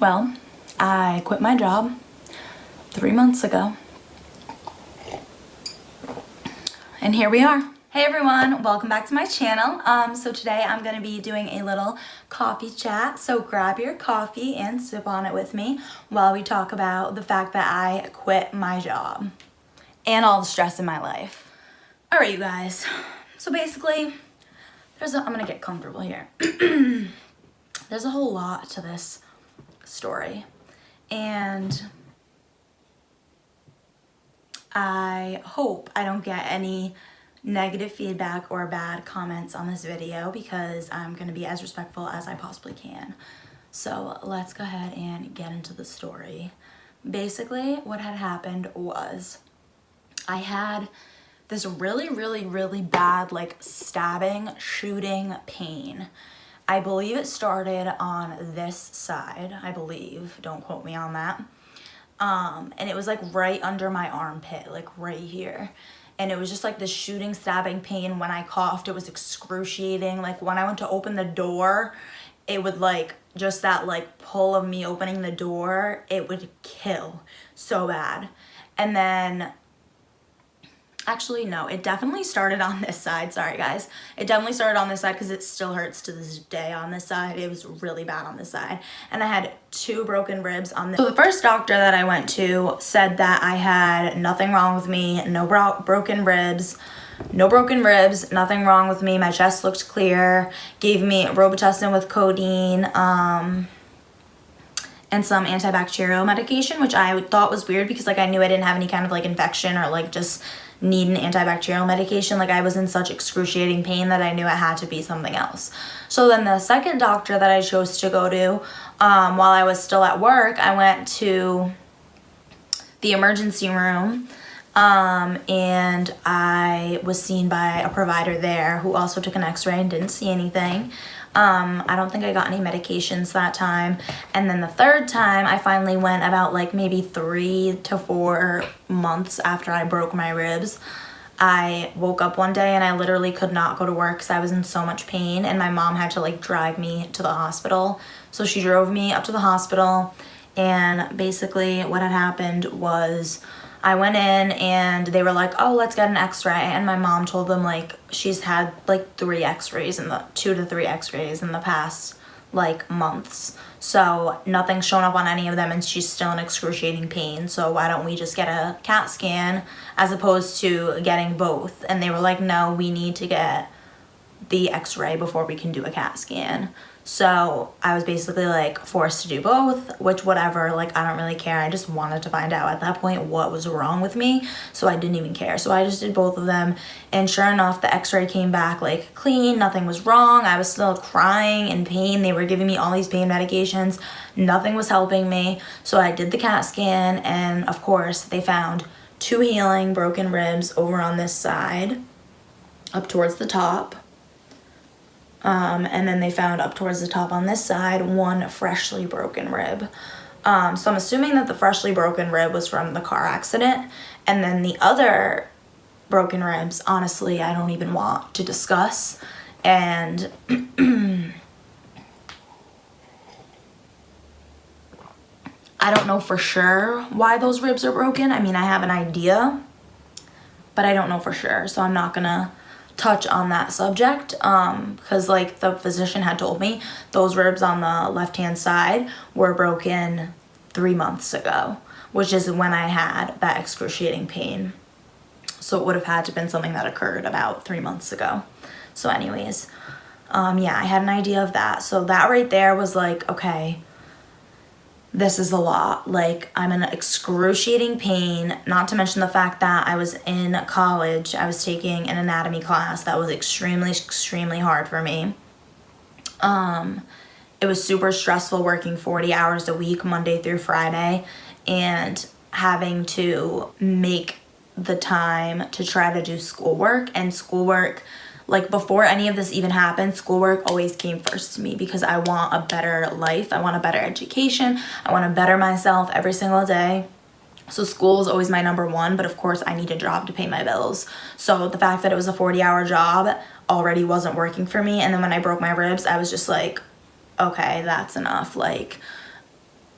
Well, I quit my job 3 months ago. And here we are. Hey everyone, welcome back to my channel. So today I'm gonna be doing a little coffee chat. So grab your coffee and sip on it with me while we talk about the fact that I quit my job and all the stress in my life. All right, you guys. So basically, I'm gonna get comfortable here. There's a whole lot to this story, and I hope I don't get any negative feedback or bad comments on this video because I'm going to be as respectful as I possibly can. So let's go ahead and get into the story. Basically, what had happened was I had this really bad like stabbing, shooting pain. I believe it started on this side, I believe. Don't quote me on that. And it was like right under my armpit, like right here. And it was just like this shooting, stabbing pain. When I coughed, it was excruciating. Like when I went to open the door, it would like, just that like pull of me opening the door, it would kill so bad. And then, actually, no, it definitely started on this side. Sorry, guys. It definitely started on this side because it still hurts to this day on this side. It was really bad on this side. And I had 2 broken ribs on this. So the first doctor that I went to said that I had nothing wrong with me, no broken ribs, nothing wrong with me. My chest looked clear, gave me Robitussin with codeine, and some antibacterial medication, which I thought was weird because like I knew I didn't have any kind of like infection or like just need an antibacterial medication. Like I was in such excruciating pain that I knew it had to be something else. So then the second doctor that I chose to go to while I was still at work, I went to the emergency room and I was seen by a provider there who also took an x-ray and didn't see anything. I don't think I got any medications that time. And then the third time I finally went about like maybe 3 to 4 months after I broke my ribs. I woke up one day and I literally could not go to work because I was in so much pain, and my mom had to like drive me to the hospital. So she drove me up to the hospital, and basically what had happened was I went in and they were like, oh, let's get an x-ray. And my mom told them like she's had like 2 to 3 x-rays in the past like months. So nothing's shown up on any of them and she's still in excruciating pain. So why don't we just get a CAT scan as opposed to getting both? And they were like, no, we need to get the x-ray before we can do a CAT scan. So I was basically like forced to do both, which whatever, like I don't really care. I just wanted to find out at that point what was wrong with me. So I didn't even care. So I just did both of them. And sure enough, the x-ray came back like clean, nothing was wrong. I was still crying in pain. They were giving me all these pain medications. Nothing was helping me. So I did the CAT scan, and of course they found 2 healing broken ribs over on this side up towards the top. And then they found up towards the top on this side 1 freshly broken rib. So I'm assuming that the freshly broken rib was from the car accident. And then the other broken ribs, honestly, I don't even want to discuss. And I don't know for sure why those ribs are broken. I mean, I have an idea, but I don't know for sure. So I'm not gonna touch on that subject because like the physician had told me those ribs on the left hand side were broken 3 months ago, which is when I had that excruciating pain. So it would have had to been something that occurred about 3 months ago. So anyways, yeah, I had an idea of that. So that right there was like, okay, this is a lot. Like I'm in excruciating pain, not to mention the fact that I was in college. I was taking an anatomy class that was extremely hard for me. It was super stressful working 40 hours a week, Monday through Friday, and having to make the time to try to do schoolwork. And schoolwork, like before any of this even happened, schoolwork always came first to me because I want a better life. I want a better education. I want to better myself every single day. So school is always my number one, but of course I need a job to pay my bills. So the fact that it was a 40-hour job already wasn't working for me. And then when I broke my ribs, I was just like, okay, that's enough. Like,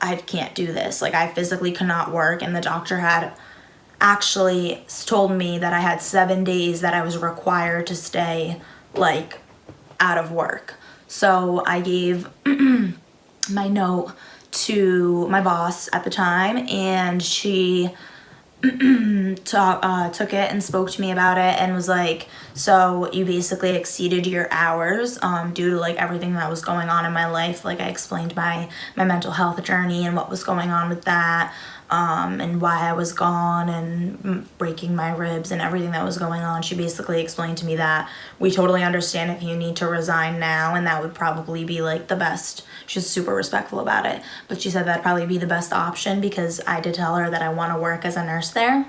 I can't do this. Like, I physically could not work. And the doctor had actually told me that I had 7 days that I was required to stay, like, out of work. So I gave my note to my boss at the time, and she took it and spoke to me about it and was like, so you basically exceeded your hours due to like everything that was going on in my life. Like, I explained my mental health journey and what was going on with that, and why I was gone and breaking my ribs and everything that was going on. She basically explained to me that we totally understand if you need to resign now, and that would probably be like the best. She's super respectful about it, but she said that'd probably be the best option, because I did tell her that I want to work as a nurse there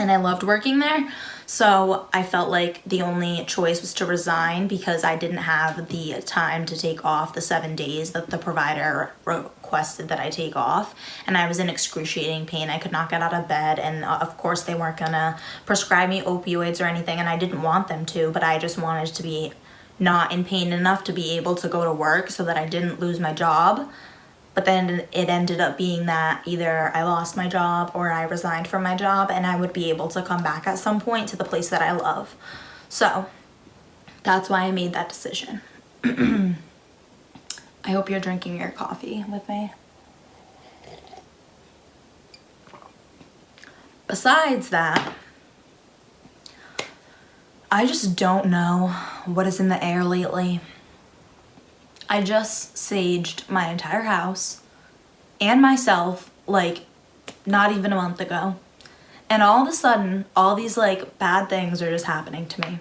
and I loved working there. So I felt like the only choice was to resign, because I didn't have the time to take off the 7 days that the provider requested that I take off. And I was in excruciating pain. I could not get out of bed. And of course they weren't gonna prescribe me opioids or anything, and I didn't want them to, but I just wanted to be not in pain enough to be able to go to work so that I didn't lose my job. But then it ended up being that either I lost my job or I resigned from my job, and I would be able to come back at some point to the place that I love. So that's why I made that decision. I hope you're drinking your coffee with me. Besides that, I just don't know what is in the air lately. I just saged my entire house and myself like not even a month ago. And all of a sudden, all these like bad things are just happening to me.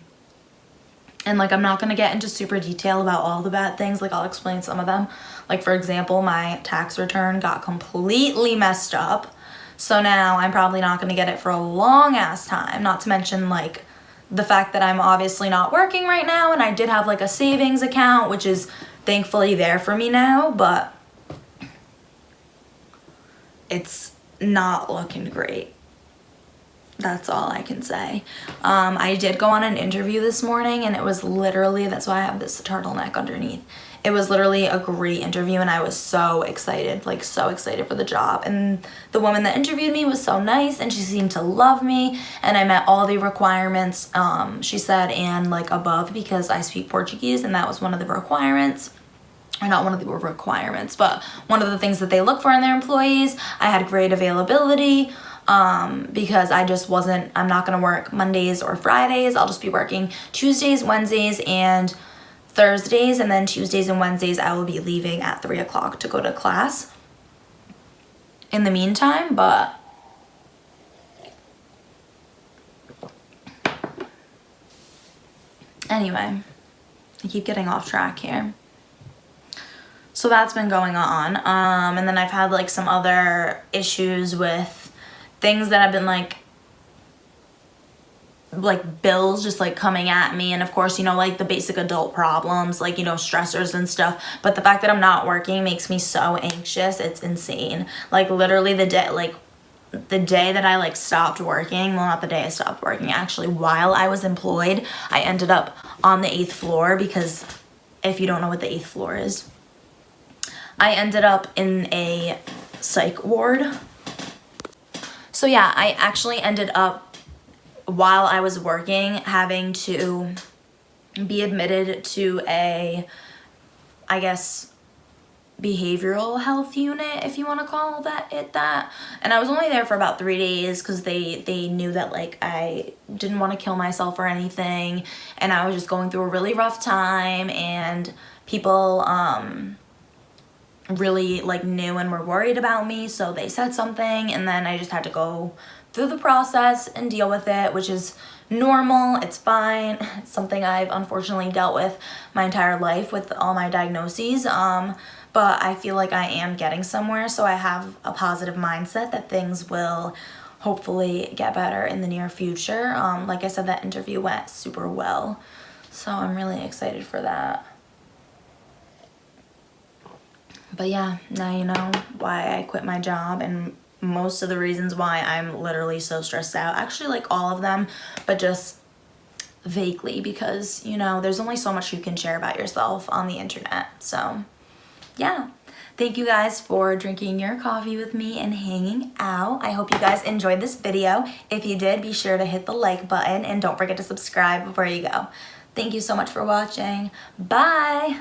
And like, I'm not gonna get into super detail about all the bad things. Like, I'll explain some of them. Like, for example, my tax return got completely messed up. So now I'm probably not gonna get it for a long ass time. Not to mention like the fact that I'm obviously not working right now, and I did have like a savings account, which is thankfully there for me now, but it's not looking great. That's all I can say. I did go on an interview this morning, and it was literally, that's why I have this turtleneck underneath. It was literally a great interview, and I was so excited, like so excited for the job. And the woman that interviewed me was so nice, and she seemed to love me, and I met all the requirements, she said, and like above, because I speak Portuguese, and that was one of the requirements. Or not one of the requirements, but one of the things that they look for in their employees. I had great availability, because I'm not gonna work Mondays or Fridays. I'll just be working Tuesdays, Wednesdays, and Thursdays, and then Tuesdays and Wednesdays I will be leaving at 3 o'clock to go to class in the meantime. But anyway, I keep getting off track here. So that's been going on. And then I've had like some other issues with things that have been like bills just like coming at me, and of course, you know, like the basic adult problems, like, you know, stressors and stuff. But the fact that I'm not working makes me so anxious. It's insane. Like, literally the day that I like stopped working, well, not the day I stopped working, actually, while I was employed, I ended up on the 8th floor, because if you don't know what the 8th floor is, I ended up in a psych ward. So yeah, I actually ended up, while I was working, having to be admitted to a, I guess, behavioral health unit, if you want to call that. And I was only there for about 3 days, because they knew that like I didn't want to kill myself or anything, and I was just going through a really rough time, and people really like knew and were worried about me, so they said something, and then I just had to go through the process and deal with it, which is normal. It's fine. It's something I've unfortunately dealt with my entire life with all my diagnoses, but I feel like I am getting somewhere, so I have a positive mindset that things will hopefully get better in the near future. Like I said, that interview went super well, so I'm really excited for that. But yeah, now you know why I quit my job and most of the reasons why I'm literally so stressed out. Actually, like all of them, but just vaguely, because, you know, there's only so much you can share about yourself on the internet. So yeah, thank you guys for drinking your coffee with me and hanging out. I hope you guys enjoyed this video. If you did, be sure to hit the like button and don't forget to subscribe before you go. Thank you so much for watching. Bye.